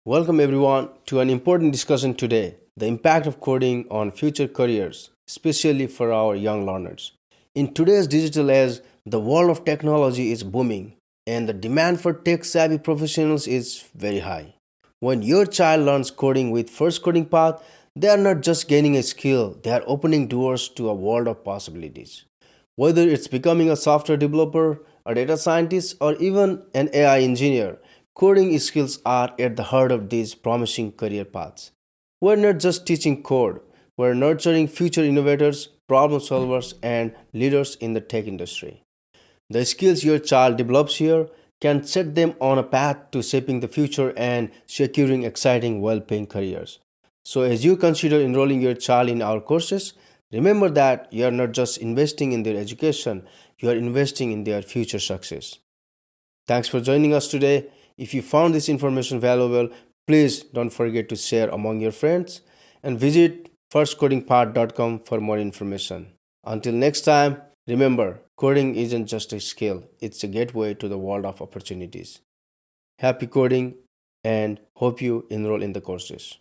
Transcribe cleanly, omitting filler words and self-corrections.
Welcome everyone to an important discussion today, the impact of coding on future careers, especially for our young learners. In today's digital age, the world of technology is booming and the demand for tech savvy professionals is very high. When your child learns coding with First Coding Path, they are not just gaining a skill, they are opening doors to a world of possibilities. Whether it's becoming a software developer, a data scientist, or even an AI engineer, coding skills are at the heart of these promising career paths. We're not just teaching code, we're nurturing future innovators, problem solvers, and leaders in the tech industry. The skills your child develops here can set them on a path to shaping the future and securing exciting, well paying careers. So, as you consider enrolling your child in our courses, remember that you are not just investing in their education, you are investing in their future success. Thanks for joining us today. If you found this information valuable, please don't forget to share among your friends and visit firstcodingpart.com for more information. Until next time, remember coding isn't just a skill, it's a gateway to the world of opportunities. Happy coding and hope you enroll in the courses.